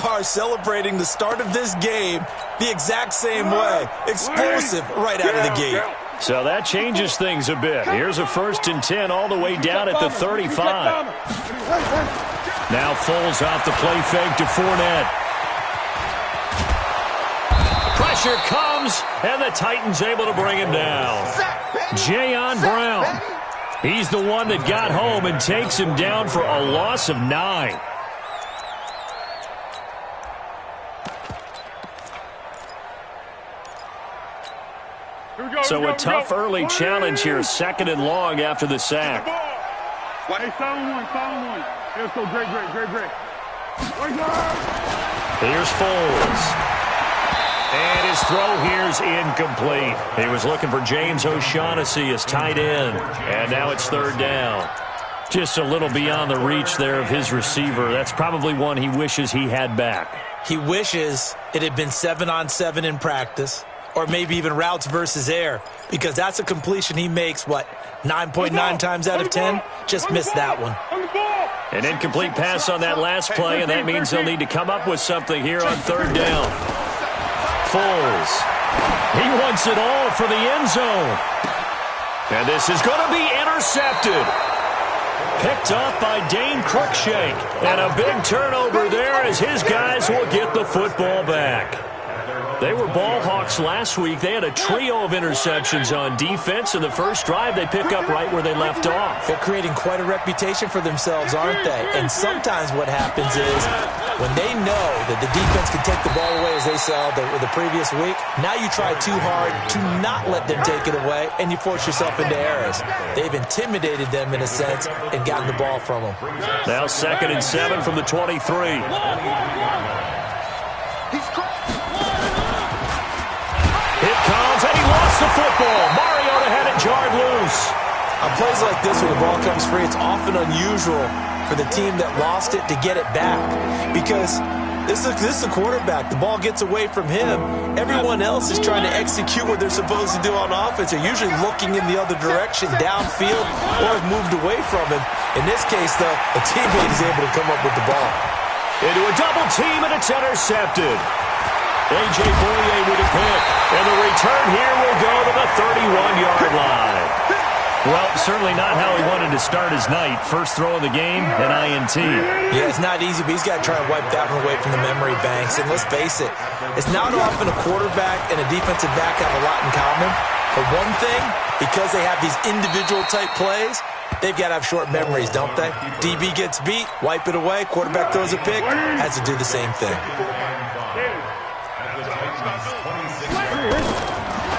are celebrating the start of this game the exact same way. Explosive right out of the gate. So that changes things a bit. Here's a 1st and 10 all the way down at the 35. Now Foles off the play fake to Fournette. Pressure comes, and the Titans able to bring him down. Jayon Brown. He's the one that got home and takes him down for a loss of 9. So a tough early challenge here, 2nd and long after the sack. Hey, solid one. Let's go, great. Here's Foles. And his throw here's incomplete. He was looking for James O'Shaughnessy as tight end. And now it's 3rd down. Just a little beyond the reach there of his receiver. That's probably one he wishes he had back. He wishes it had been 7-on-7 in practice, or maybe even routes versus air, because that's a completion he makes, 9.9 times out of 10? Just missed that one. An incomplete pass on that last play, and that means they'll need to come up with something here on 3rd down. Foles. He wants it all for the end zone. And this is going to be intercepted. Picked off by Dane Cruikshank. And a big turnover there as his guys will get the football back. They were ball hawks last week. They had a trio of interceptions on defense. In the first drive, they pick up right where they left off. They're creating quite a reputation for themselves, aren't they? And sometimes what happens is when they know that the defense can take the ball away, as they saw the previous week, now you try too hard to not let them take it away, and you force yourself into errors. They've intimidated them in a sense and gotten the ball from them. Now 2nd and 7 from the 23. It comes, and he lost the football. Mariota had it jarred loose. On plays like this, when the ball comes free, it's often unusual for the team that lost it to get it back, because this is the quarterback. The ball gets away from him. Everyone else is trying to execute what they're supposed to do on offense. They're usually looking in the other direction, downfield, or have moved away from him. In this case, though, a teammate is able to come up with the ball. Into a double team, and it's intercepted. A.J. Boye with a pick, and the return here will go to the 31-yard line. Well, certainly not how he wanted to start his night. First throw of the game, an INT. Yeah, it's not easy, but he's got to try and wipe that one away from the memory banks. And let's face it, it's not often a quarterback and a defensive back have a lot in common. But one thing, because they have these individual-type plays, they've got to have short memories, don't they? DB gets beat, wipe it away, quarterback throws a pick, has to do the same thing.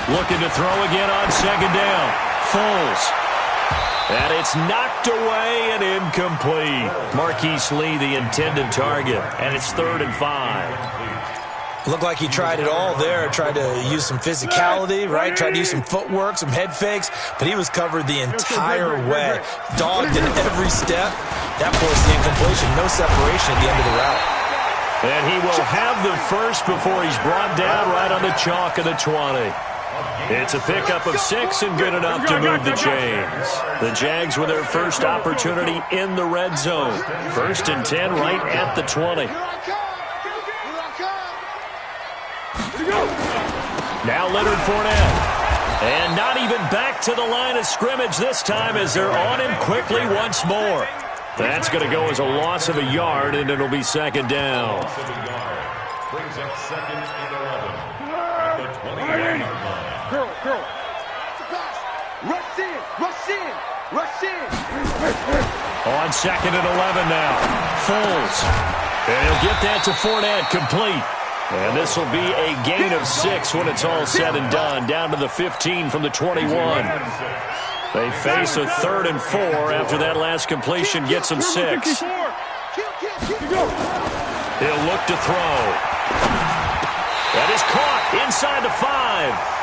Looking to throw again on 2nd down. Foles. And it's knocked away and incomplete. Marquise Lee, the intended target. And it's 3rd and 5. Looked like he tried it all there. Tried to use some physicality, right? Tried to use some footwork, some head fakes. But he was covered the entire way. Dogged in every step. That forced the incompletion. No separation at the end of the route. And he will have the first before he's brought down right on the chalk of the 20. It's a pickup of 6 and good enough to move the chains. The Jags with their first opportunity in the red zone. 1st and 10 right at the 20. Now Leonard Fournette. And not even back to the line of scrimmage this time as they're on him quickly once more. That's going to go as a loss of a yard, and it'll be 2nd down. Brings up 2nd and 11 at the 21-yard line. Curl. Rush in. On 2nd and 11 now. Foles. And he'll get that to Fournette, complete. And this will be a gain of 6 when it's all said and done. Down to the 15 from the 21. They face a 3rd and 4 after that last completion gets them 6. He'll look to throw. That is caught inside the 5.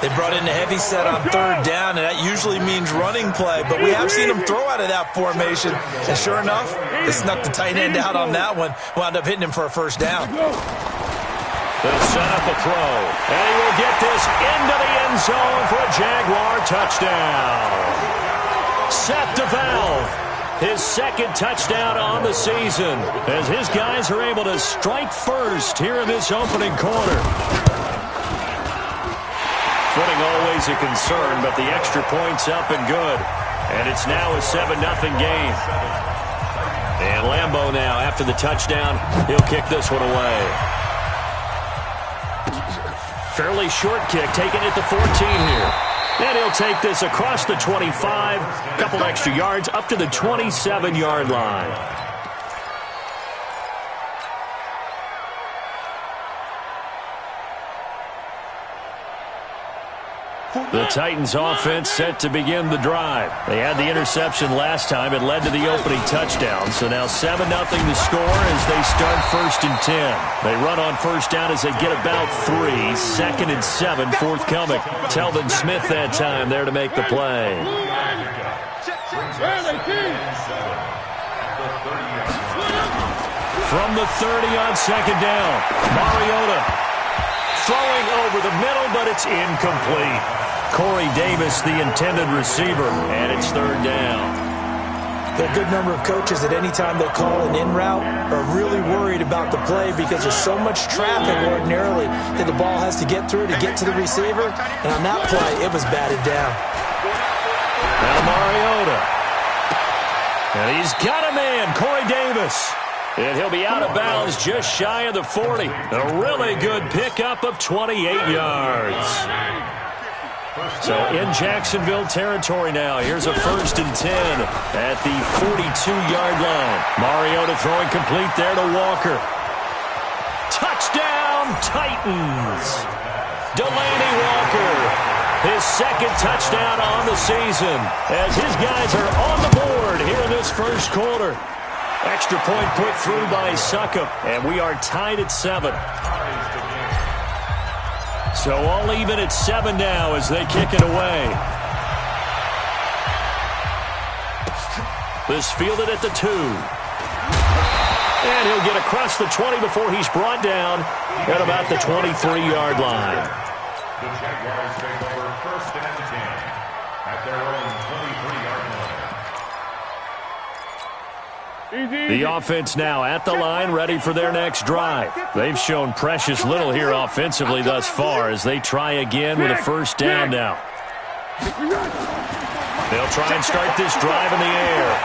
They brought in a heavy set on 3rd down, and that usually means running play. But we have seen them throw out of that formation. And sure enough, they snuck the tight end out on that one. Wound up hitting him for a 1st down. They'll set up a throw. And he will get this into the end zone for a Jaguar touchdown. Seth DeValve. his second touchdown on the season, as his guys are able to strike first here in this opening quarter. Footing always a concern, but the extra point's up and good. And it's now a 7-0 game. And Lambeau now, after the touchdown, he'll kick this one away. Fairly short kick, taking it to 14 here. And he'll take this across the 25, a couple extra yards, up to the 27-yard line. The Titans offense set to begin the drive. They had the interception last time. It led to the opening touchdown. So now 7-0 to score as they start 1st and 10. They run on first down as they get about 3. 2nd and 7 forthcoming. Telvin Smith that time there to make the play. From the 30 on 2nd down. Mariota throwing over the middle, but it's incomplete. Corey Davis, the intended receiver, and it's 3rd down. There are a good number of coaches at any time they call an in route are really worried about the play because there's so much traffic ordinarily that the ball has to get through to get to the receiver. And on that play, it was batted down. Now Mariota. And he's got a man, Corey Davis. And he'll be out of bounds just shy of the 40. A really good pickup of 28 yards. So in Jacksonville territory now. Here's a 1st and 10 at the 42-yard line. Mariota throwing complete there to Walker. Touchdown, Titans. Delaney Walker, his 2nd touchdown on the season as his guys are on the board here in this 1st quarter. Extra point put through by Succop, and we are tied at 7. So all even at 7 now as they kick it away. This fielded at the 2. And he'll get across the 20 before he's brought down at about the 23-yard line. The Jaguars take over 1st and 10 at their own 23-yard line. The offense now at the line, ready for their next drive. They've shown precious little here offensively thus far as they try again with a 1st down now. They'll try and start this drive in the air.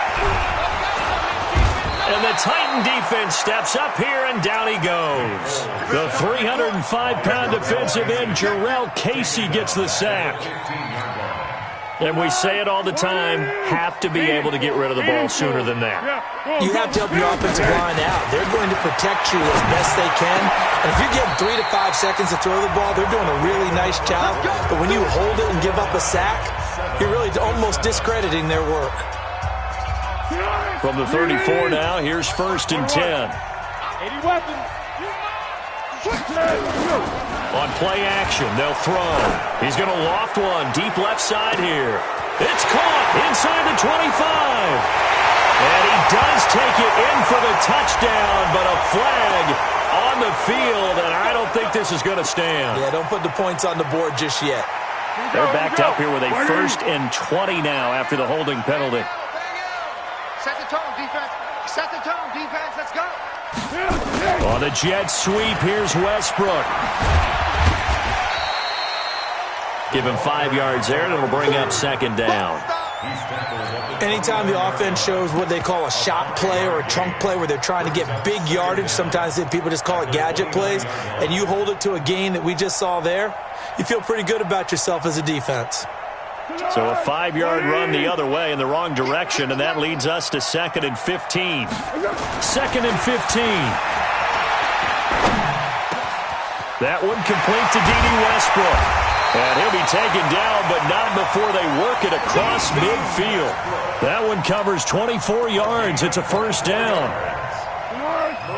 And the Titan defense steps up here, and down he goes. The 305-pound defensive end, Jarrell Casey, gets the sack. And we say it all the time, have to be able to get rid of the ball sooner than that. You have to help your offensive line out. They're going to protect you as best they can. And if you're getting 3 to 5 seconds to throw the ball, they're doing a really nice job. But when you hold it and give up a sack, you're really almost discrediting their work. From the 34 now, here's 1st and 10. 80 weapons. On play action, they'll throw. He's going to loft one deep left side here. It's caught inside the 25. And he does take it in for the touchdown, but a flag on the field, and I don't think this is going to stand. Yeah, don't put the points on the board just yet. They're backed up here with a 1st and 20 now after the holding penalty. Set the tone, defense. Set the tone, defense. Let's go. On the jet sweep, here's Westbrook. Give him 5 yards there, and it'll bring up 2nd down. Anytime the offense shows what they call a shot play or a chunk play where they're trying to get big yardage, sometimes people just call it gadget plays, and you hold it to a gain that we just saw there, you feel pretty good about yourself as a defense. So a 5-yard run the other way in the wrong direction, and that leads us to 2nd and 15. 2nd and 15. That one complete to D.D. Westbrook. And he'll be taken down, but not before they work it across midfield. That one covers 24 yards. It's a 1st down.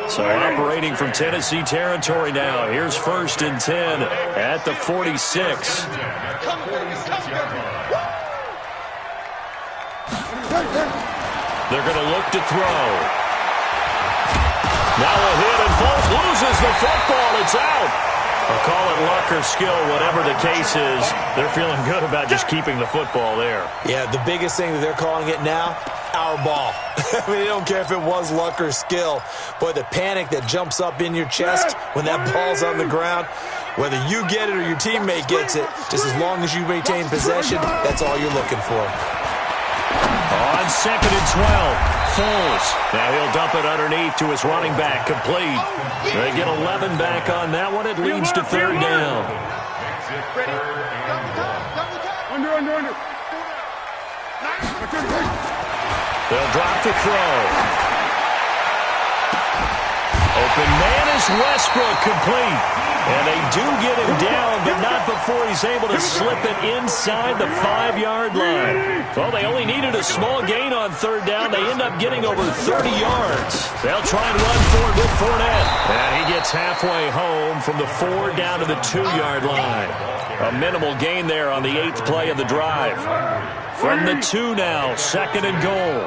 So operating from Tennessee territory now. Here's 1st and 10 at the 46. They're going to look to throw. Now a hit, and Foles loses the football. It's out. I'll call it luck or skill, whatever the case is. They're feeling good about just keeping the football there. Yeah, the biggest thing that they're calling it now, our ball. I mean, I don't care if it was luck or skill. Boy, the panic that jumps up in your chest when that ball's on the ground, whether you get it or your teammate gets it, just as long as you maintain possession, that's all you're looking for. On 2nd and 12, Foles. Now he'll dump it underneath to his running back, complete. They get 11 back on that one. It leads to 3rd down. Under. They'll drop the throw. Open man is Westbrook, complete. And they do get him down, but not before he's able to slip it inside the 5-yard line. Well, they only needed a small gain on 3rd down. They end up getting over 30 yards. They'll try and run for it with Fournette. And he gets halfway home from the 4 down to the 2-yard line. A minimal gain there on the 8th play of the drive. From the 2 now, 2nd and goal.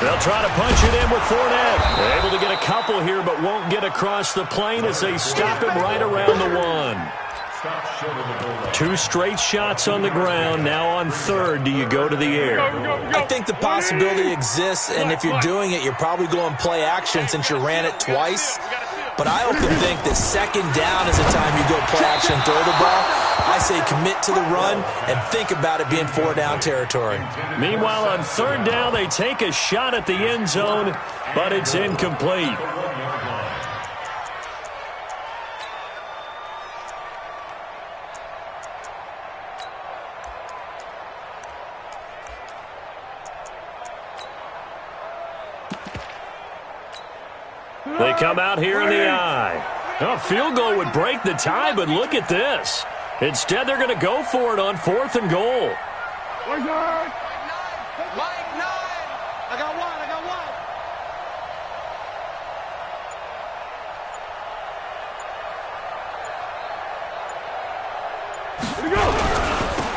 They'll try to punch it in with Fournette. They're able to get a couple here, but won't get across the plane as they stop him right around the 1. 2 straight shots on the ground. Now on 3rd, do you go to the air? I think the possibility exists, and if you're doing it, you're probably going play action since you ran it twice. But I often think that 2nd down is the time you go play action and throw the ball. I say commit to the run and think about it being 4 down territory. Meanwhile, on 3rd down, they take a shot at the end zone, but it's incomplete. They come out here in the eye. A field goal would break the tie, but look at this. Instead, they're going to go for it on 4th and goal. Mike 9. I got one.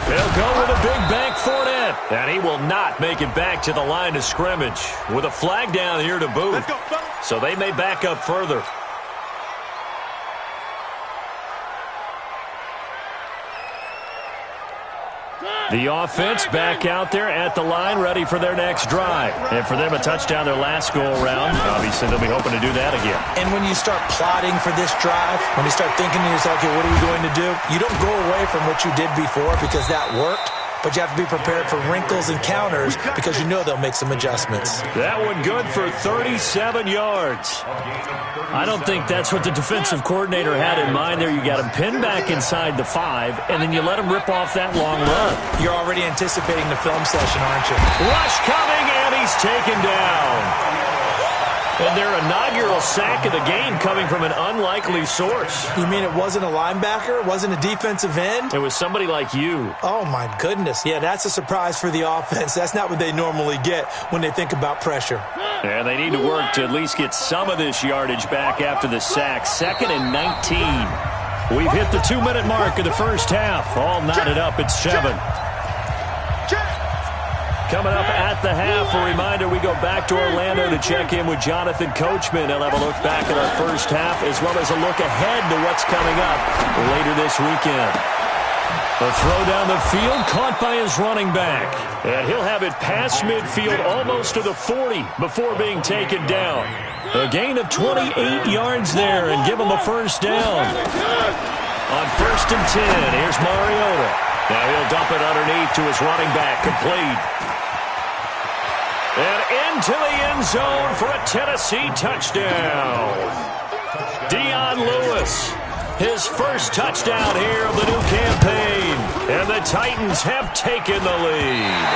They'll go with a big bank Fournette. And he will not make it back to the line of scrimmage with a flag down here to boot. So they may back up further. The offense back out there at the line, ready for their next drive. And for them, a touchdown their last go-around. Obviously, they'll be hoping to do that again. And when you start plotting for this drive, when you start thinking to yourself, okay, what are we going to do? You don't go away from what you did before because that worked. But you have to be prepared for wrinkles and counters because you know they'll make some adjustments. That one good for 37 yards. I don't think that's what the defensive coordinator had in mind there. You got him pinned back inside the 5, and then you let him rip off that long run. You're already anticipating the film session, aren't you? Rush coming, and he's taken down. And their inaugural sack of the game coming from an unlikely source. You mean it wasn't a linebacker? It wasn't a defensive end? It was somebody like you. Oh, my goodness. Yeah, that's a surprise for the offense. That's not what they normally get when they think about pressure. And they need to work to at least get some of this yardage back after the sack. 2nd and 19. We've hit the 2-minute mark of the first half. All knotted up at 7. Coming up at the half, a reminder, we go back to Orlando to check in with Jonathan Coachman. He'll have a look back at our first half as well as a look ahead to what's coming up later this weekend. The throw down the field caught by his running back. And he'll have it past midfield almost to the 40 before being taken down. A gain of 28 yards there and give him a first down. On 1st and 10, here's Mariota. Now he'll dump it underneath to his running back, complete. And into the end zone for a Tennessee touchdown. Dion Lewis, his first touchdown here of the new campaign. And the Titans have taken the lead.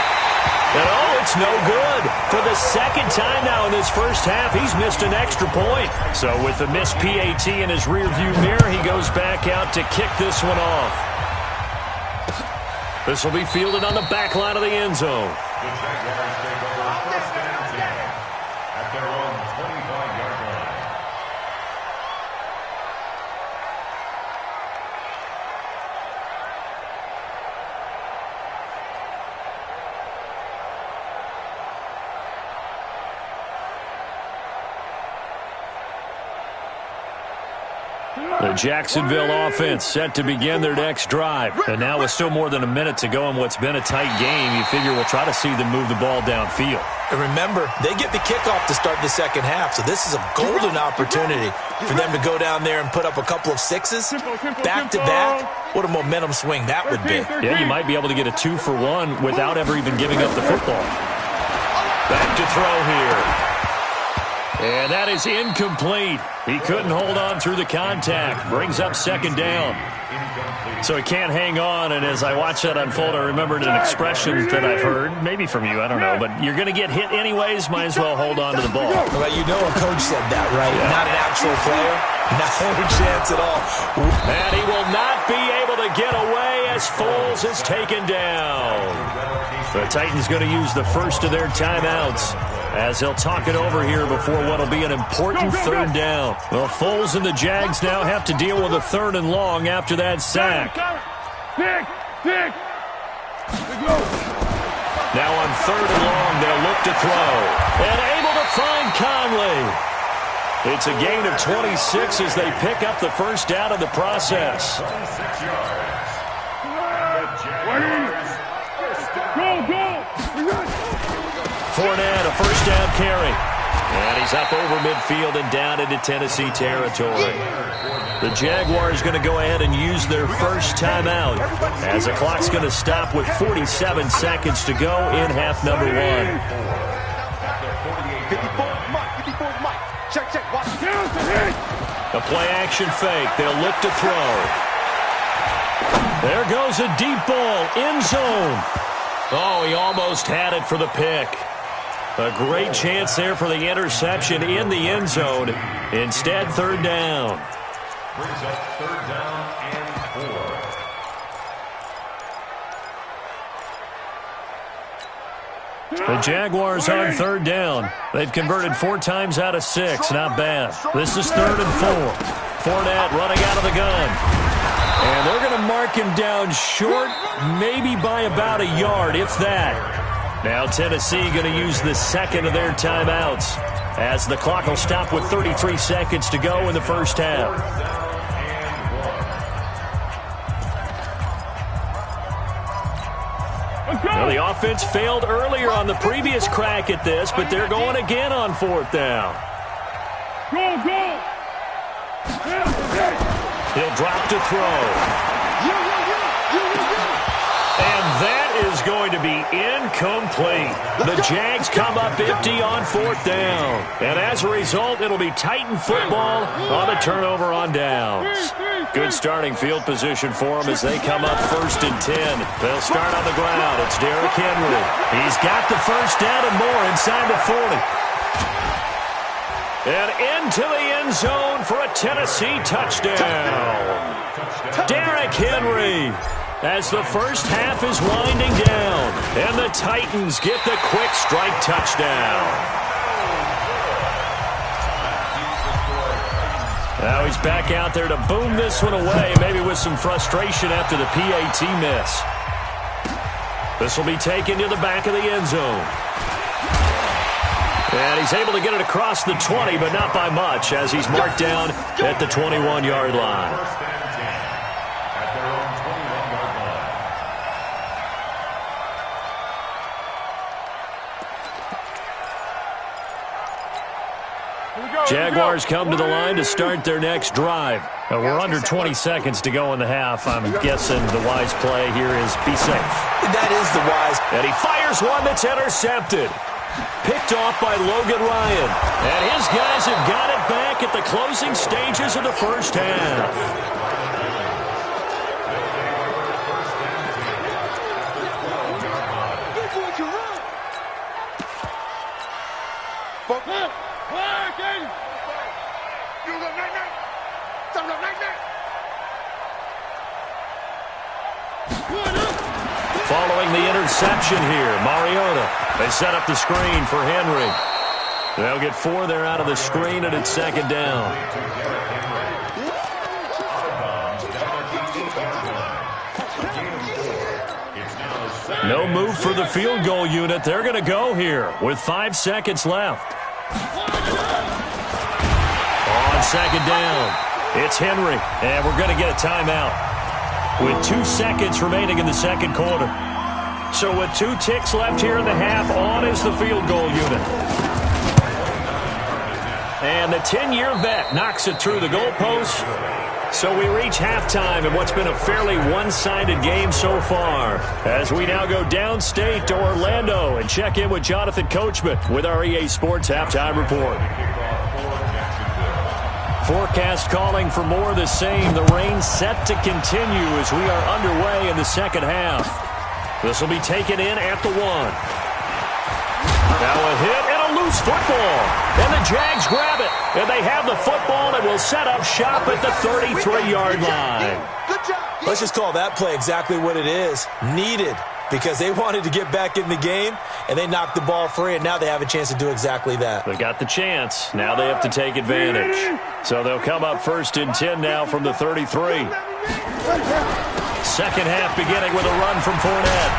And oh, it's no good. For the 2nd time now in this first half, he's missed an extra point. So with the missed PAT in his rearview mirror, he goes back out to kick this one off. This will be fielded on the back line of the end zone. The Jaguars take over 1st and 10 at their own 25-yard line. The Jacksonville offense set to begin their next drive. And now with still more than a minute to go in what's been a tight game, you figure we'll try to see them move the ball downfield. And remember, they get the kickoff to start the second half, so this is a golden opportunity for them to go down there and put up a couple of sixes back-to-back. What a momentum swing that would be. Yeah, you might be able to get a 2-for-1 without ever even giving up the football. Back to throw here. And that is incomplete. He couldn't hold on through the contact. Brings up second down. So he can't hang on, and as I watch that unfold, I remembered an expression that I've heard, maybe from you, I don't know, but you're going to get hit anyways, might as well hold on to the ball. Well, you know a coach said that, right? Yeah. Not an actual player. Not a chance at all. And he will not be able to get away as Foles is taken down. The Titans going to use the first of their timeouts as they'll talk it over here before what will be an important third down. Well, Foles and the Jags now have to deal with a third and long after that sack. Now on third and long, they'll look to throw. And able to find Conley. It's a gain of 26 as they pick up the first down in the process. Fournette, a first down carry. And he's up over midfield and down into Tennessee territory. The Jaguars going to go ahead and use their first timeout as the clock's going to stop with 47 seconds to go in half number one. A play-action fake. They'll look to throw. There goes a deep ball. End zone. Oh, he almost had it for the pick. A great chance there for the interception in the end zone. Instead, third down. Brings up third down and 4. The Jaguars on third down. They've converted 4 times out of 6. Not bad. This is third and 4. Fournette running out of the gun. And they're going to mark him down short, maybe by about a yard, if that. Now Tennessee going to use the second of their timeouts as the clock will stop with 33 seconds to go in the first half. Well, the offense failed earlier on the previous crack at this, but they're going again on fourth down. He'll drop to throw. And that is going to be incomplete. The Jags come up empty on fourth down. And as a result, it'll be Titan football on the turnover on downs. Good starting field position for them as they come up first and 10. They'll start on the ground. It's Derrick Henry. He's got the first down and more inside the 40. And into the end zone for a Tennessee touchdown. Derrick Henry. As the first half is winding down, and the Titans get the quick strike touchdown. Now he's back out there to boom this one away, maybe with some frustration after the PAT miss. This will be taken to the back of the end zone. And he's able to get it across the 20, but not by much, as he's marked down at the 21-yard line. Jaguars come to the line to start their next drive. We're under 20 seconds to go in the half. I'm guessing the wise play here is be safe. That is the wise. And he fires one that's intercepted. Picked off by Logan Ryan. And his guys have got it back at the closing stages of the first half. Following the interception here, Mariota. They set up the screen for Henry. They'll get 4 there out of the screen, and it's second down. No move for the field goal unit. They're going to go here with 5 seconds left. On second down. It's Henry, and we're going to get a timeout with 2 seconds remaining in the second quarter. So with 2 ticks left here in the half, on is the field goal unit. And the 10-year vet knocks it through the goalpost. So we reach halftime in what's been a fairly one-sided game so far, as we now go downstate to Orlando and check in with Jonathan Coachman with our EA Sports Halftime Report. Forecast calling for more of the same. The rain set to continue as we are underway in the second half. This will be taken in at the 1. Now a hit and a loose football. And the Jags grab it. And they have the football and will set up shop at the 33-yard line. Let's just call that play exactly what it is. Needed. Because they wanted to get back in the game, and they knocked the ball free, and now they have a chance to do exactly that. They got the chance. Now they have to take advantage. So they'll come up 1st and 10 now from the 33. Second half beginning with a run from Fournette.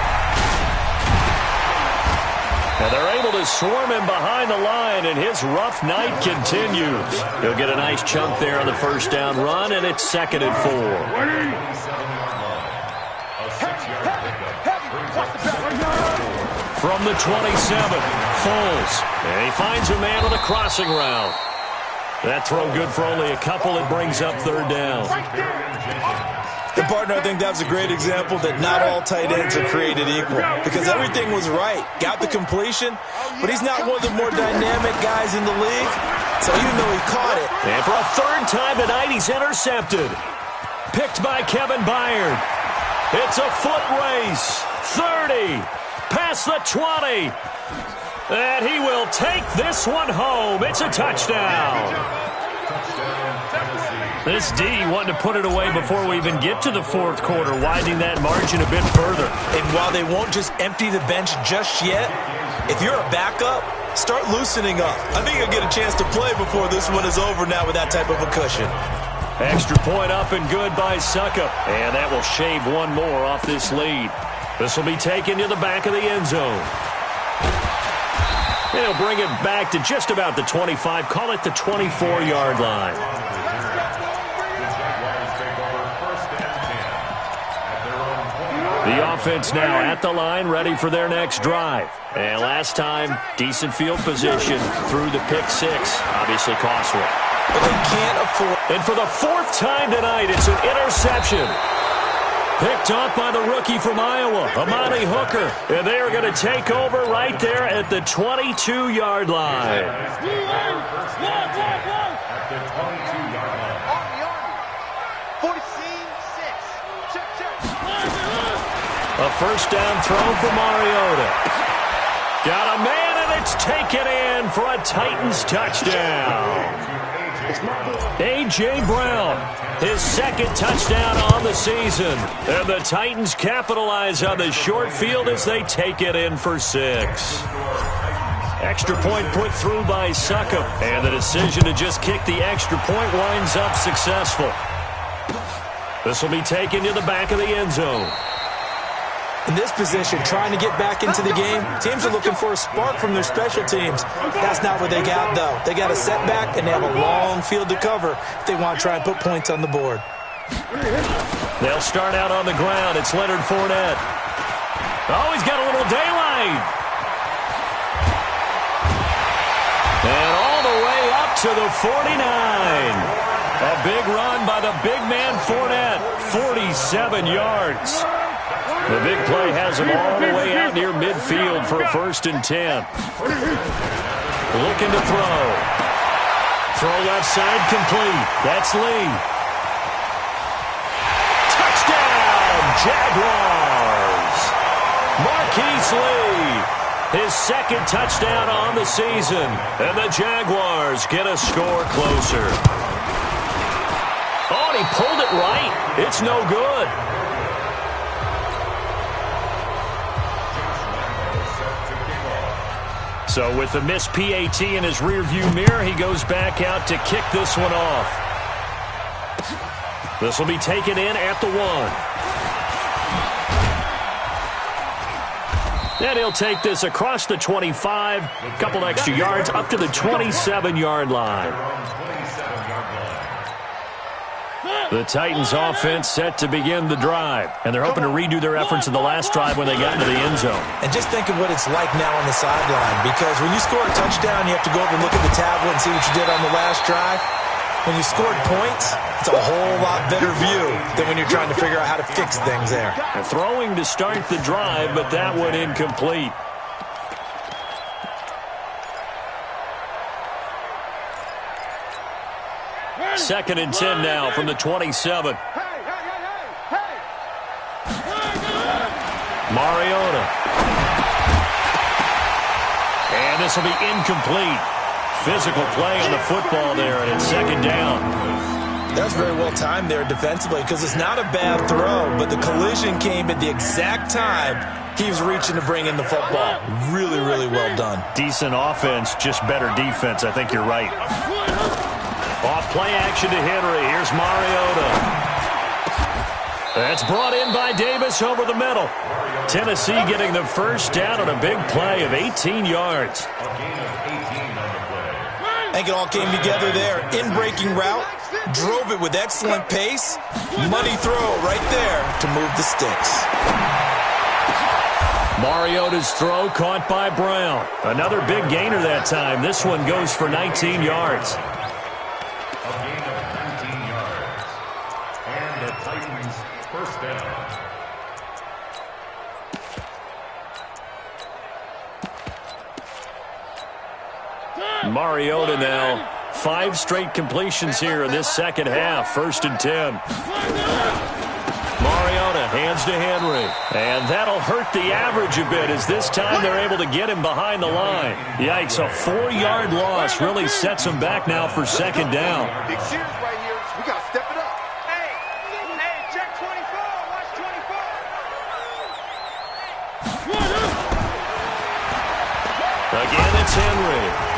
And they're able to swarm him behind the line, and his rough night continues. He'll get a nice chunk there on the first down run, and it's 2nd and 4. From the 27, Foles. And he finds a man on a crossing route. That throw good for only a couple. It brings up 3rd down. And partner, I think that was a great example that not all tight ends are created equal. Because everything was right. Got the completion, but he's not one of the more dynamic guys in the league. So even though he caught it. And for a 3rd time tonight, he's intercepted. Picked by Kevin Byard. It's a foot race. 30. Past the 20. And he will take this one home. It's a touchdown. This D wanting to put it away before we even get to the 4th quarter, widening that margin a bit further. And while they won't just empty the bench just yet, if you're a backup, start loosening up. I think you'll get a chance to play before this one is over now with that type of a cushion. Extra point up and good by Suckup. And that will shave one more off this lead. This will be taken to the back of the end zone. He'll bring it back to just about the 25. Call it the 24-yard line. The offense now at the line, ready for their next drive. And last time, decent field position through the pick 6. Obviously costly. But they can't afford. And for the 4th time tonight, it's an interception. Picked off by the rookie from Iowa, Amani Hooker. And they are going to take over right there at the 22-yard line. At the 22-yard line. A first down throw for Mariota. Got a man, and it's taken in for a Titans touchdown. A.J. Brown, his 2nd touchdown on the season. And the Titans capitalize on the short field as they take it in for 6. Extra point put through by Suckup. And the decision to just kick the extra point winds up successful. This will be taken to the back of the end zone. In this position, trying to get back into the game, teams are looking for a spark from their special teams. That's not what they got, though. They got a setback, and they have a long field to cover if they want to try and put points on the board. They'll start out on the ground. It's Leonard Fournette. Oh, he's got a little daylight. And all the way up to the 49. A big run by the big man Fournette. 47 yards. The big play has him all the way out near midfield for a 1st and 10. Looking to throw. Throw left side complete. That's Lee. Touchdown, Jaguars. Marquise Lee. His 2nd touchdown on the season. And the Jaguars get a score closer. Oh, and he pulled it right. It's no good. So with the missed PAT in his rearview mirror, he goes back out to kick this one off. This will be taken in at the 1. And he'll take this across the 25, a couple extra yards, up to the 27-yard line. The Titans offense set to begin the drive, and they're hoping to redo their efforts in the last drive when they got into the end zone. And just think of what it's like now on the sideline, because when you score a touchdown, you have to go over and look at the tablet and see what you did on the last drive. When you scored points, it's a whole lot better view than when you're trying to figure out how to fix things there. Throwing to start the drive, but that one incomplete. Second and 10 now from the 27. Mariota. And this will be incomplete. Physical play on the football there, and it's second down. That's very well timed there defensively, because it's not a bad throw, but the collision came at the exact time he was reaching to bring in the football. Really, really well done. Decent offense, just better defense. I think you're right. Off play action to Henry. Here's Mariota. That's brought in by Davis over the middle. Tennessee getting the first down on a big play of 18 yards. I think it all came together there. In-breaking route, drove it with excellent pace. Money throw right there to move the sticks. Mariota's throw caught by Brown. Another big gainer that time. This one goes for 19 yards. A gain of 19 yards. And the Titans first down. Mariota now. 5 straight completions here in this second half. First and 10. Mariota hands to Henry. And that'll hurt the average a bit, as this time they're able to get him behind the line. Yikes, a 4-yard loss really sets him back now for second down. Big series right here. We got to step it up. Hey, check 24. Watch 24. Again, it's Henry.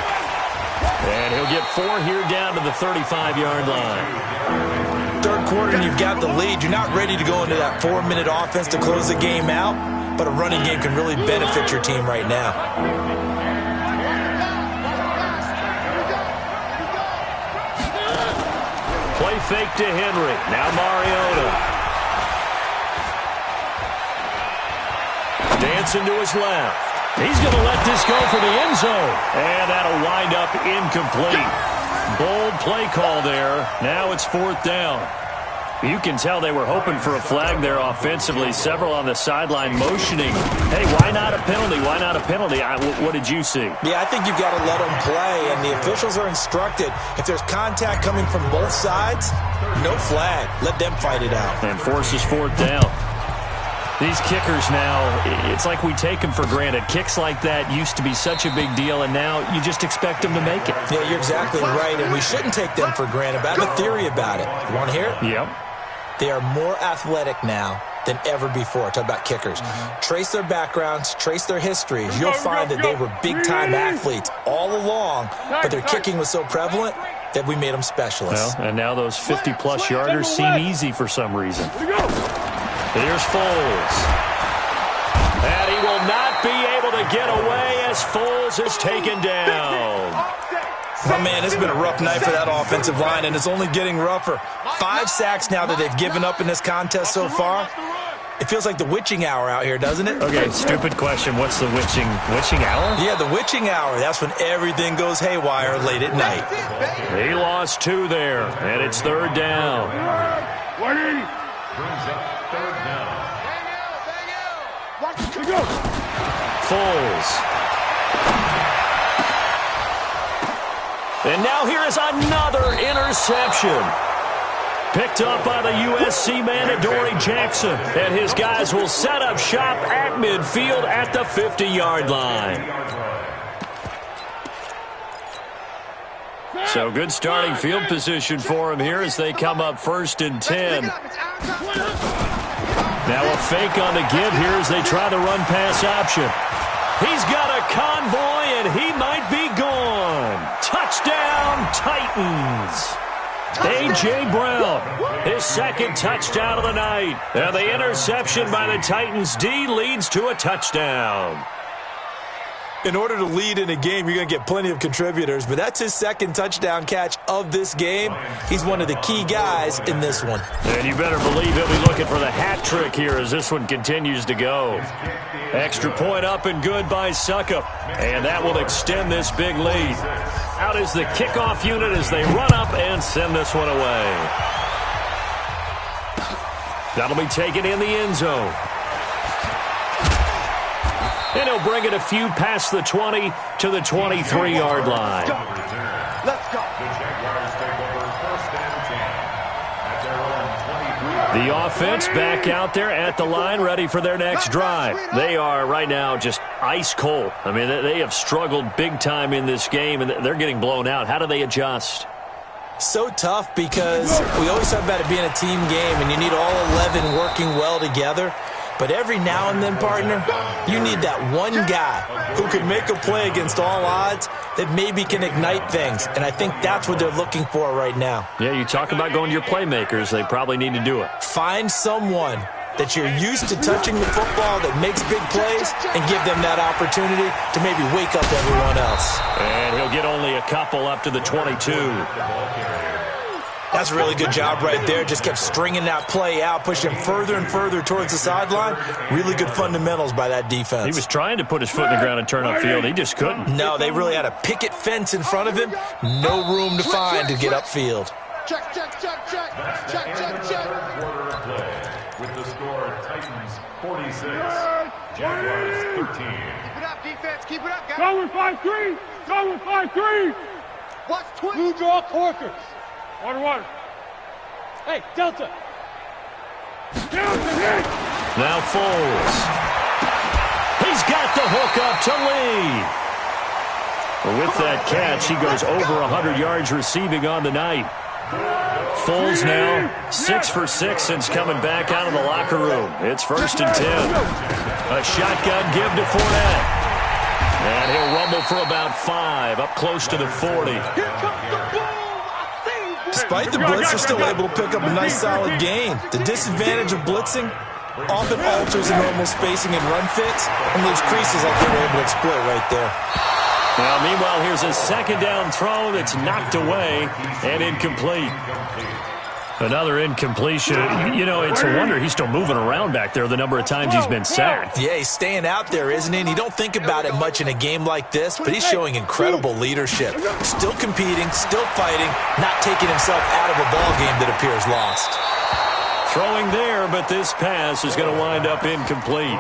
And he'll get 4 here down to the 35-yard line. Third quarter and you've got the lead. You're not ready to go into that 4-minute offense to close the game out, but a running game can really benefit your team right now. Play fake to Henry. Now Mariota. Dancing to his left. He's going to let this go for the end zone. And that'll wind up incomplete. Bold play call there. Now it's 4th down. You can tell they were hoping for a flag there offensively. Several on the sideline motioning. Hey, why not a penalty? Why not a penalty? What did you see? Yeah, I think you've got to let them play, and the officials are instructed. If there's contact coming from both sides, no flag. Let them fight it out. And forces 4th down. These kickers now, it's like we take them for granted. Kicks like that used to be such a big deal, and now you just expect them to make it. Yeah, you're exactly right, and we shouldn't take them for granted. But I have a theory about it. You want to hear it? Yep. They are more athletic now than ever before. Talk about kickers. Trace their backgrounds, trace their histories. You'll find that they were big-time athletes all along, but their kicking was so prevalent that we made them specialists. Well, and now those 50-plus yarders seem easy for some reason. Here's Foles. And he will not be able to get away as Foles is taken down. Oh, man, it's been a rough night for that offensive line, and it's only getting rougher. 5 sacks now that they've given up in this contest so far. It feels like the witching hour out here, doesn't it? Okay, stupid question. What's the witching hour? Yeah, the witching hour. That's when everything goes haywire late at night. He lost 2 there, and it's 3rd down. Brings up 3rd down. Foles. And now here is another interception. Picked up by the USC man, Adoree Jackson. And his guys will set up shop at midfield at the 50-yard line. So good starting field position for him here as they come up 1st and 10. Now a fake on the give here as they try the run-pass option. He's got a convoy, and he might be gone. Touchdown, Titans. A.J. Brown, his 2nd touchdown of the night. And the interception by the Titans D leads to a touchdown. In order to lead in a game, you're going to get plenty of contributors, but that's his second touchdown catch of this game. He's one of the key guys in this one. And you better believe he'll be looking for the hat trick here as this one continues to go. Extra point up and good by Suckup, and that will extend this big lead. Out is the kickoff unit as they run up and send this one away. That'll be taken in the end zone. And he'll bring it a few past the 20 to the 23-yard line. Let's go. The offense back out there at the line, ready for their next drive. They are right now just ice cold. I mean, they have struggled big time in this game, and they're getting blown out. How do they adjust? So tough because we always talk about it being a team game, and you need all 11 working well together. But every now and then, partner, you need that one guy who can make a play against all odds that maybe can ignite things. And I think that's what they're looking for right now. Yeah, you talk about going to your playmakers. They probably need to do it. Find someone that you're used to touching the football that makes big plays and give them that opportunity to maybe wake up everyone else. And he'll get only a couple up to the 22. That's a really good job right there. Just kept stringing that play out, pushing him further and further towards the sideline. Really good fundamentals by that defense. He was trying to put his foot in the ground and turn upfield. He just couldn't. No, they really had a picket fence in front of him. No room to find to get upfield. Check, check, check, check. Check, check, check. Quarter of play with the score Titans 46, Jaguars 13. Keep it up, defense. Keep it up, guys. Go with 5-3. Go with 5-3. Watch twist. Blue draw Corkers. Water. Hey, Delta. Delta, hit. Now Foles. He's got the hook up to Lee. With that catch, he goes over 100 yards receiving on the night. Foles now 6 for 6 since coming back out of the locker room. It's 1st and 10. A shotgun give to Fournette. And he'll rumble for about 5, up close to the 40. Here comes the boom. Despite the blitz, they're still able to pick up a nice solid gain. The disadvantage of blitzing often alters the normal spacing and run fits and leaves creases like they were able to exploit right there. Now, meanwhile, here's a second down throw that's knocked away and incomplete. Another incompletion. You know, it's a wonder he's still moving around back there the number of times he's been sacked. Yeah, he's staying out there, isn't he? And you don't think about it much in a game like this, but he's showing incredible leadership. Still competing, still fighting, not taking himself out of a ball game that appears lost. Throwing there, but this pass is going to wind up incomplete.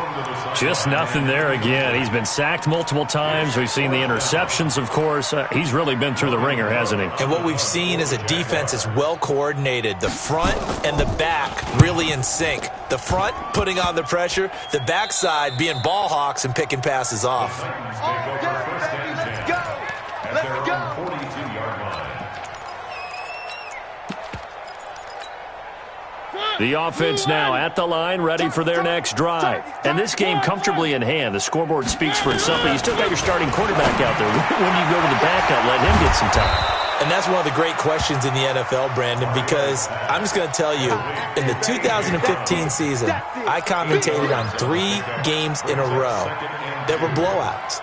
Just nothing there again. He's been sacked multiple times. We've seen the interceptions, of course. He's really been through the ringer, hasn't he? And what we've seen is a defense that's well coordinated. The front and the back really in sync. The front putting on the pressure, the backside being ball hawks and picking passes off. Let's go. Let's go. 42-yard line. The offense now at the line, ready for their next drive. And this game comfortably in hand. The scoreboard speaks for itself, but you still got your starting quarterback out there. When do you go to the backup, let him get some time? And that's one of the great questions in the NFL, Brandon, because I'm just going to tell you, in the 2015 season, I commentated on 3 games in a row that were blowouts.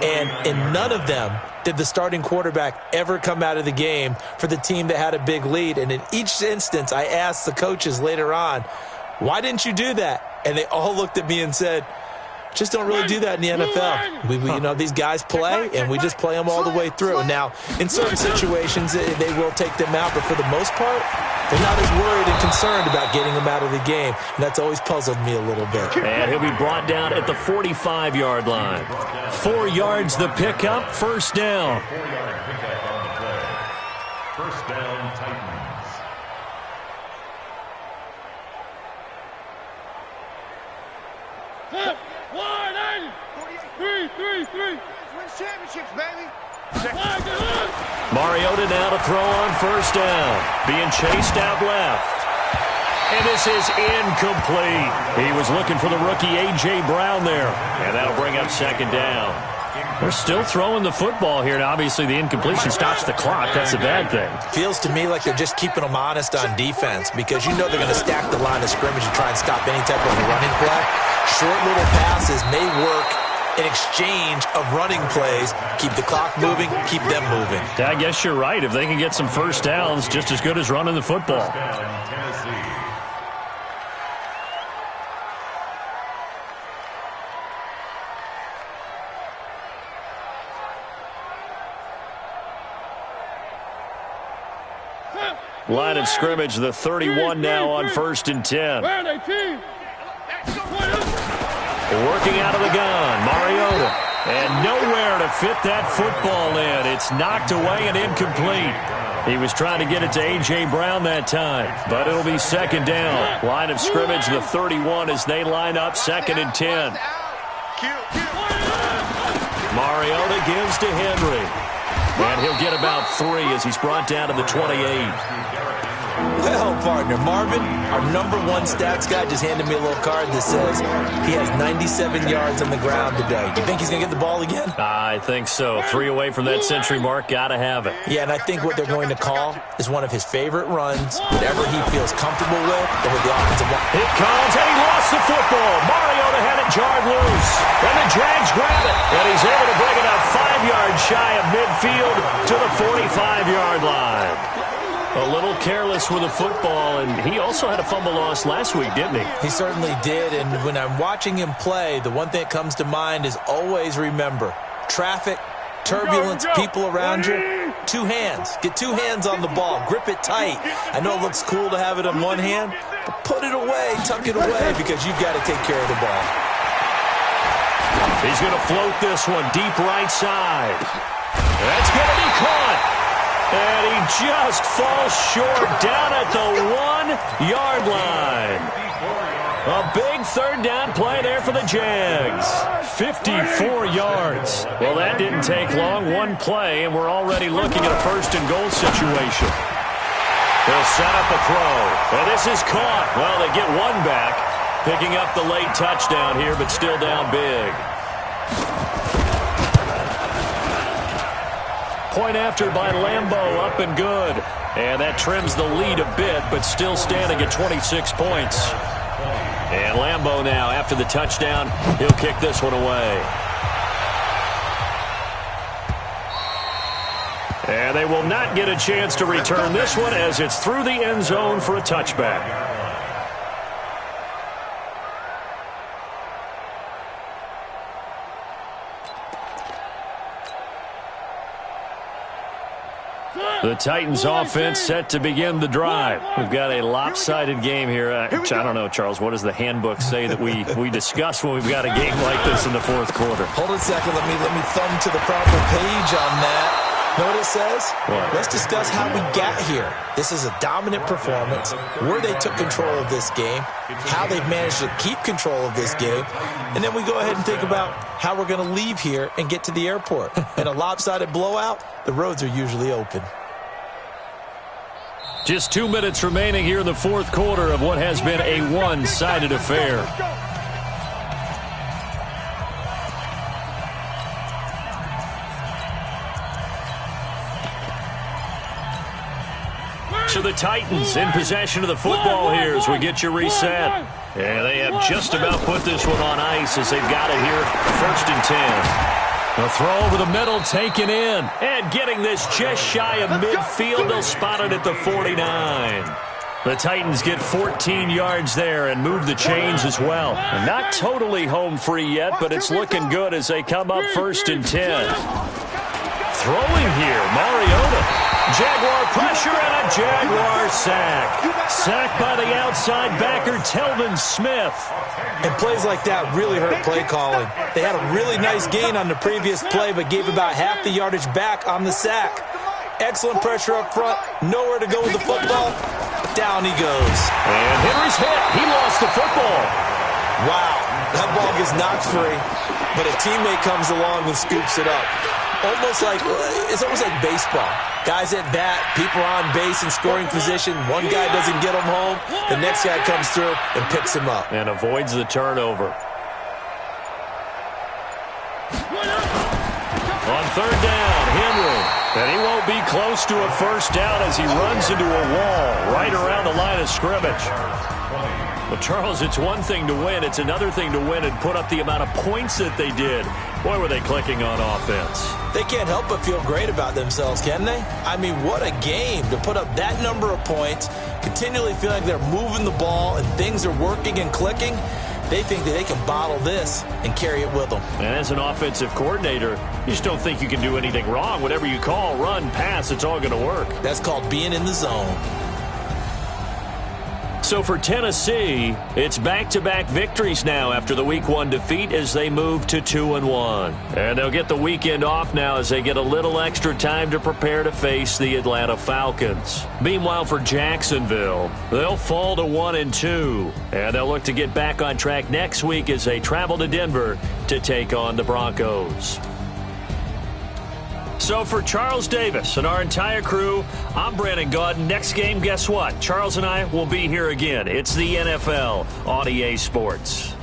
And in none of them did the starting quarterback ever come out of the game for the team that had a big lead. And in each instance, I asked the coaches later on, why didn't you do that? And they all looked at me and said, just don't really do that in the NFL. We you know, these guys play, and we just play them all the way through. Now, in certain situations, they will take them out, but for the most part, they're not as worried and concerned about getting them out of the game, and that's always puzzled me a little bit. And he'll be brought down at the 45-yard line. 4 yards the pickup, 1st down. 4-yard pickup on the play. 1st down, Titans. Win championships, baby. Mariota now to throw on 1st down. Being chased out left. And this is incomplete. He was looking for the rookie A.J. Brown there. And that'll bring up 2nd down. They're still throwing the football here, and obviously the incompletion stops the clock. That's a bad thing. Feels to me like they're just keeping them honest on defense because you know they're going to stack the line of scrimmage and try and stop any type of running play. Short little passes may work an exchange of running plays. Keep the clock moving, keep them moving. I guess you're right. If they can get some first downs, just as good as running the football. Line of scrimmage, the 31 now on 1st and 10. Working out of the gun, Mariota. And nowhere to fit that football in. It's knocked away and incomplete. He was trying to get it to A.J. Brown that time, but it'll be 2nd down. Line of scrimmage, the 31 as they line up 2nd and 10. Mariota gives to Henry. And he'll get about 3 as he's brought down to the 28. Well, partner, Marvin, our #1 stats guy just handed me a little card that says he has 97 yards on the ground today. You think he's going to get the ball again? I think so. 3 away from that century mark. Got to have it. Yeah, and I think what they're going to call is one of his favorite runs, whatever he feels comfortable with, or with the offensive line. It comes, and he lost the football. Mariota had it jarred loose. And the Jags grab it. And he's able to bring it up 5 yards shy of midfield to the 45-yard line. A little careless with the football, and he also had a fumble loss last week, didn't he? He certainly did, and when I'm watching him play, the one thing that comes to mind is always remember, traffic, turbulence, people around you, 2 hands. Get 2 hands on the ball. Grip it tight. I know it looks cool to have it in one hand, but put it away, tuck it away, because you've got to take care of the ball. He's going to float this one deep right side. That's going to be caught. And he just falls short down at the 1-yard line. A big 3rd down play there for the Jags. 54 yards. Well, that didn't take long. 1 play, and we're already looking at a 1st and goal situation. They'll set up a throw. And this is caught. Well, they get 1 back. Picking up the late touchdown here, but still down big. Point after by Lambeau, up and good. And that trims the lead a bit, but still standing at 26 points. And Lambeau now, after the touchdown, he'll kick this one away. And they will not get a chance to return this one as it's through the end zone for a touchback. The Titans offense set to begin the drive. We've got a lopsided game here. I don't know, Charles, what does the handbook say that we discuss when we've got a game like this in the 4th quarter? Hold it a second. Let me thumb to the proper page on that. Know what it says? What? Let's discuss how we got here. This is a dominant performance, where they took control of this game, how they've managed to keep control of this game, and then we go ahead and think about how we're going to leave here and get to the airport. In a lopsided blowout, the roads are usually open. Just 2 minutes remaining here in the 4th quarter of what has been a one-sided affair. So the Titans in possession of the football here as we get you reset. And they have just about put this one on ice as they've got it here, 1st and 10. A throw over the middle, taken in. And getting this just shy of midfield. They'll spot it at the 49. The Titans get 14 yards there and move the chains as well. And not totally home free yet, but it's looking good as they come up 1st and 10. Throwing here, Mariota. Jaguar pressure and a Jaguar sack. Sacked by the outside backer, Telvin Smith. And plays like that really hurt play calling. They had a really nice gain on the previous play, but gave about half the yardage back on the sack. Excellent pressure up front. Nowhere to go with the football. Down he goes. And Henry's hit. He lost the football. Wow. That ball gets knocked free, but a teammate comes along and scoops it up. It's almost like baseball. Guys at bat, people on base in scoring position. One guy doesn't get him home. The next guy comes through and picks him up. And avoids the turnover. On 3rd down, Henry. And he won't be close to a 1st down as he runs into a wall right around the line of scrimmage. Well, Charles, it's one thing to win. It's another thing to win and put up the amount of points that they did. Boy, were they clicking on offense. They can't help but feel great about themselves, can they? I mean, what a game to put up that number of points, continually feeling like they're moving the ball and things are working and clicking. They think that they can bottle this and carry it with them. And as an offensive coordinator, you just don't think you can do anything wrong. Whatever you call, run, pass, it's all going to work. That's called being in the zone. So for Tennessee, it's back-to-back victories now after the Week 1 defeat as they move to 2-1. And they'll get the weekend off now as they get a little extra time to prepare to face the Atlanta Falcons. Meanwhile, for Jacksonville, they'll fall to 1-2. And they'll look to get back on track next week as they travel to Denver to take on the Broncos. So for Charles Davis and our entire crew, I'm Brandon Gaudin. Next game, guess what? Charles and I will be here again. It's the NFL on EA Sports.